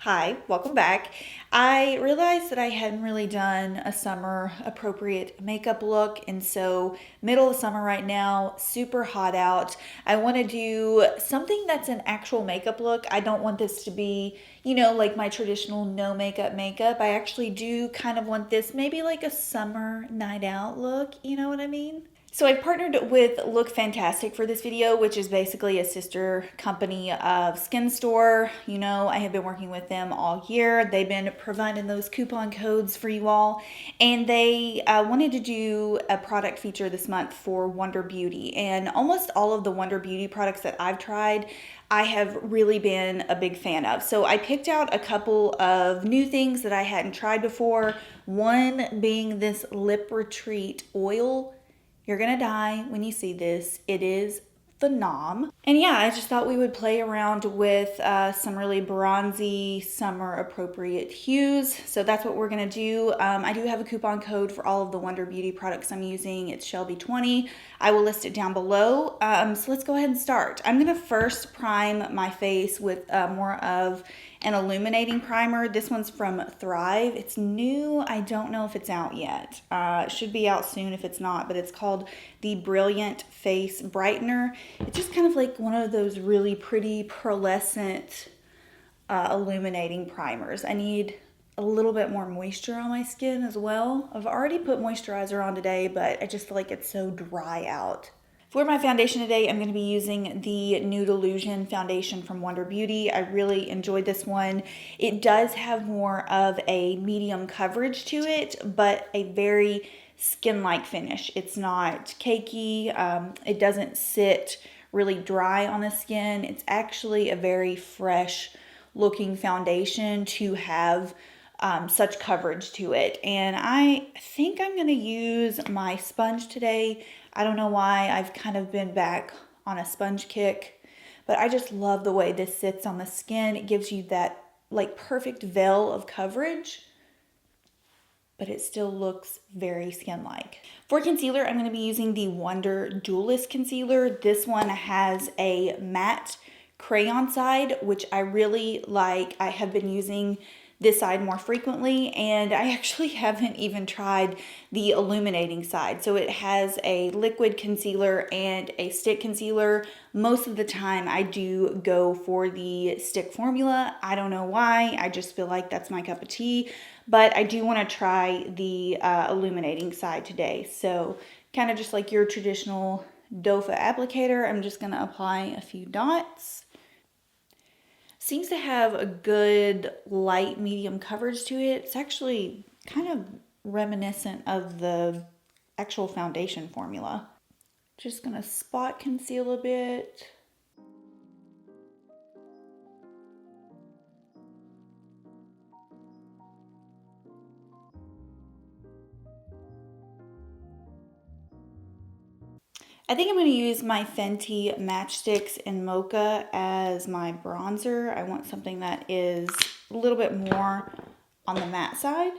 Hi, welcome back. I realized that I hadn't really done a summer appropriate makeup look, and so middle of summer right now, super hot out. I want to do something that's an actual makeup look. I don't want this to be, like my traditional no makeup. I actually do kind of want this maybe like a summer night out look, you know what I mean? So I partnered with Look Fantastic for this video, which is basically a sister company of Skin Store. I have been working with them all year. They've been providing those coupon codes for you all. And they wanted to do a product feature this month for Wonder Beauty. And almost all of the Wonder Beauty products that I've tried, I have really been a big fan of. So I picked out a couple of new things that I hadn't tried before. One being this Lip Retreat oil. You're gonna die when you see this. It is phenom. And yeah, I just thought we would play around with some really bronzy, summer appropriate hues. So that's what we're gonna do. I do have a coupon code for all of the Wonder Beauty products I'm using. It's Shelby20. I will list it down below. So let's go ahead and start. I'm gonna first prime my face with more of an illuminating primer. This one's from Thrive. It's new. I don't know if it's out yet. It should be out soon if it's not, but it's called the Brilliant Face Brightener. It's just kind of like one of those really pretty pearlescent illuminating primers. I need a little bit more moisture on my skin as well. I've already put moisturizer on today, but I just feel like it's so dry out. For my foundation today, I'm going to be using the Nude Illusion foundation from Wonder Beauty. I really enjoyed this one. It does have more of a medium coverage to it, but a very skin-like finish. It's not cakey. It doesn't sit really dry on the skin. It's actually a very fresh looking foundation to have such coverage to it. And I think I'm going to use my sponge today. I don't know why. I've kind of been back on a sponge kick, but I just love the way this sits on the skin. It gives you that like perfect veil of coverage, but it still looks very skin-like. For concealer, I'm going to be using the Wonder Duelist Concealer. This one has a matte crayon side, which I really like. I have been using this side more frequently, and I actually haven't even tried the illuminating side. So it has a liquid concealer and a stick concealer. Most of the time I do go for the stick formula. I don't know why. I just feel like that's my cup of tea, but I do want to try the illuminating side today. So kind of just like your traditional doe foot applicator, I'm just going to apply a few dots. Seems to have a good light medium coverage to it. It's actually kind of reminiscent of the actual foundation formula. Just gonna spot conceal a bit. I think I'm going to use my Fenty Matchsticks in Mocha as my bronzer. I want something that is a little bit more on the matte side.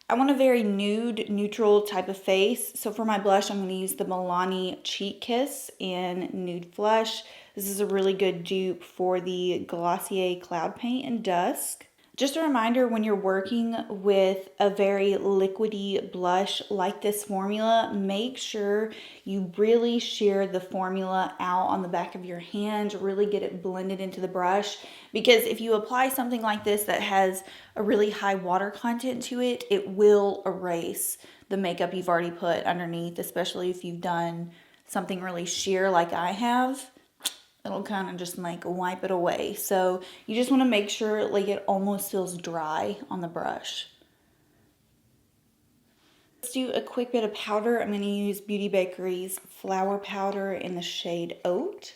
I want a very nude, neutral type of face. So for my blush, I'm going to use the Milani Cheek Kiss in Nude Flush. This is a really good dupe for the Glossier Cloud Paint in Dusk. Just a reminder, when you're working with a very liquidy blush like this formula, make sure you really shear the formula out on the back of your hand, really get it blended into the brush, because if you apply something like this that has a really high water content to it, it will erase the makeup you've already put underneath, especially if you've done something really sheer like I have. It'll kind of just like wipe it away. So you just want to make sure like it almost feels dry on the brush. Let's do a quick bit of powder. I'm going to use Beauty Bakery's Flower Powder in the shade Oat.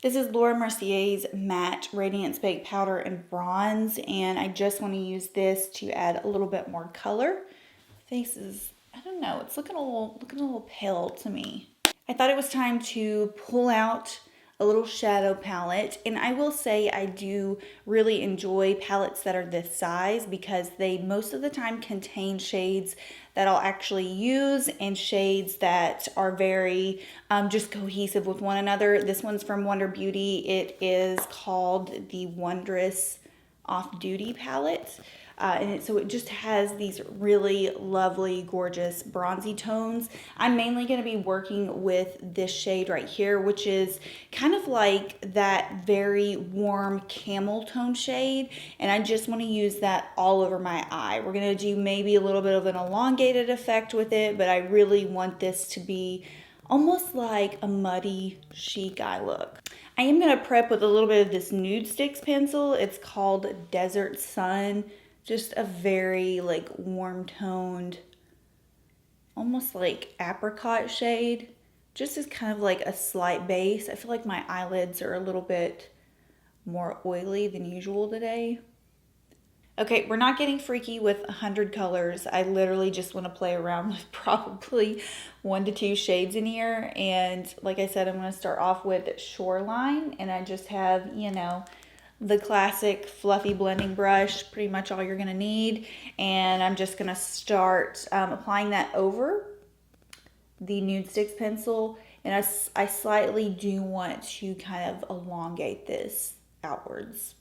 This is Laura Mercier's Matte Radiance Baked Powder in Bronze, and I just want to use this to add a little bit more color. Face is, I don't know, it's looking a little pale to me. I thought it was time to pull out a little shadow palette. And I will say I do really enjoy palettes that are this size because they most of the time contain shades that I'll actually use and shades that are very just cohesive with one another. This one's from Wonder Beauty. It is called the Wondrous Off Duty palette. So it just has these really lovely, gorgeous bronzy tones. I'm mainly going to be working with this shade right here, which is kind of like that very warm camel tone shade. And I just want to use that all over my eye. We're going to do maybe a little bit of an elongated effect with it, but I really want this to be almost like a muddy chic eye look. I am going to prep with a little bit of this Nude Sticks pencil. It's called Desert Sun. Just a very like warm toned, almost like apricot shade. Just as kind of like a slight base. I feel like my eyelids are a little bit more oily than usual today. Okay, we're not getting freaky with 100 colors. I literally just want to play around with probably 1 to 2 shades in here. And like I said, I'm going to start off with Shoreline. And I just have, the classic fluffy blending brush, pretty much all you're going to need. And I'm just going to start applying that over the Nude Sticks pencil. And I slightly do want to kind of elongate this outwards.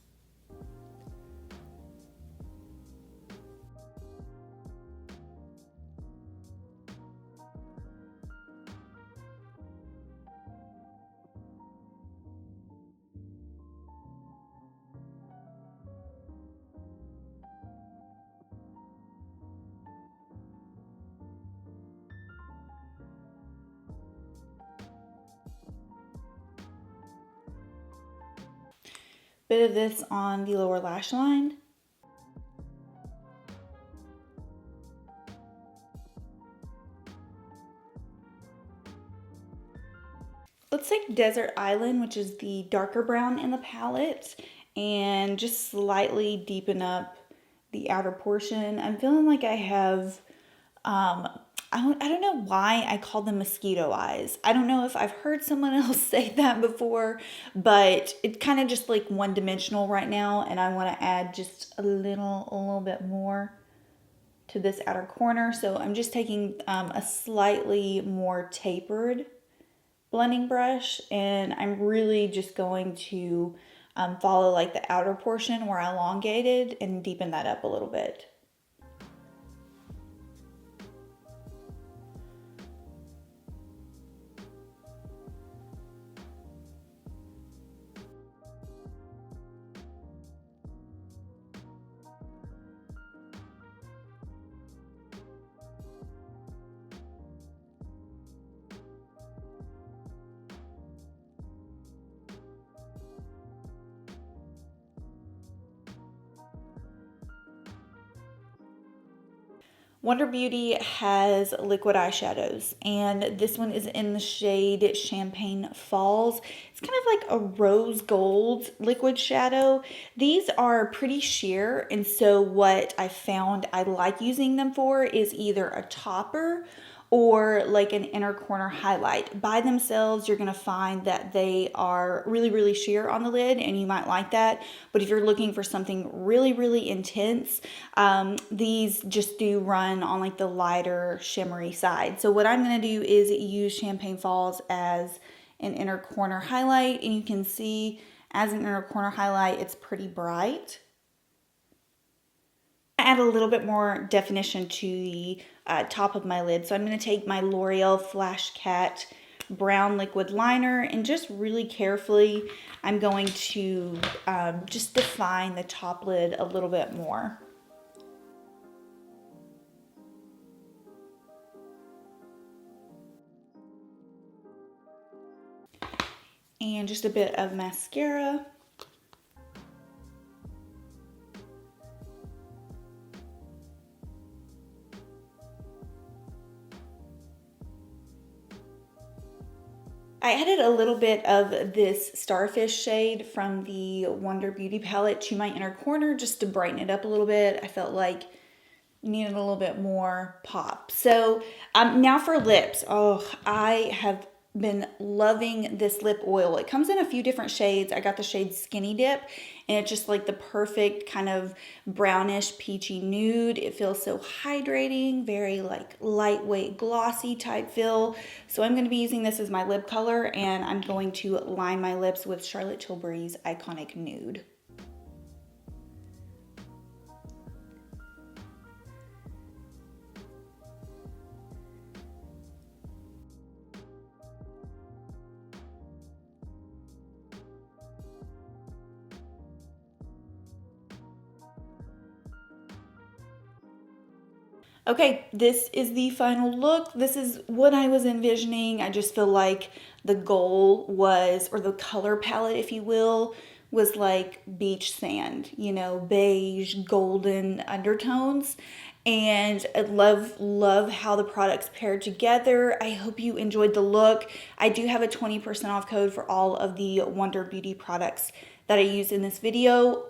Bit of this on the lower lash line. Let's take Desert Island, which is the darker brown in the palette, and just slightly deepen up the outer portion. I'm feeling like I have, I don't know why I call them mosquito eyes. I don't know if I've heard someone else say that before, but it's kind of just like one dimensional right now, and I want to add just a little bit more to this outer corner. So I'm just taking a slightly more tapered blending brush, and I'm really just going to follow like the outer portion where I elongated and deepen that up a little bit. Wonder Beauty has liquid eyeshadows, and this one is in the shade Champagne Falls. It's kind of like a rose gold liquid shadow. These are pretty sheer, and so what I found I like using them for is either a topper or like an inner corner highlight. By themselves, you're gonna find that they are really sheer on the lid, and you might like that. But if you're looking for something really intense, these just do run on like the lighter shimmery side. So what I'm gonna do is use Champagne Falls as an inner corner highlight, and you can see as an inner corner highlight, it's pretty bright. Add a little bit more definition to the top of my lid. So I'm going to take my L'Oreal Flash Cat brown liquid liner, and just really carefully I'm going to just define the top lid a little bit more. And just a bit of mascara. I added a little bit of this Starfish shade from the Wonder Beauty palette to my inner corner just to brighten it up a little bit. I felt like needed a little bit more pop. So now for lips. Oh, I have been loving this lip oil. It comes in a few different shades. I got the shade Skinny Dip, and it's just like the perfect kind of brownish peachy nude. It feels so hydrating, very like lightweight glossy type feel. So I'm going to be using this as my lip color, and I'm going to line my lips with Charlotte Tilbury's Iconic Nude. Okay, this is the final look. This is what I was envisioning. I just feel like the goal was, or the color palette, if you will, was like beach sand, you know, beige, golden undertones. And I love how the products paired together. I hope you enjoyed the look. I do have a 20% off code for all of the Wonder Beauty products that I used in this video.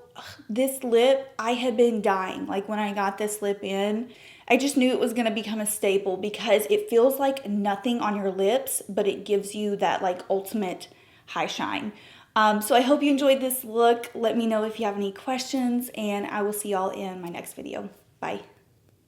This lip, I had been dying. Like when I got this lip in, I just knew it was going to become a staple because it feels like nothing on your lips, but it gives you that like ultimate high shine. So I hope you enjoyed this look. Let me know if you have any questions, and I will see y'all in my next video. Bye.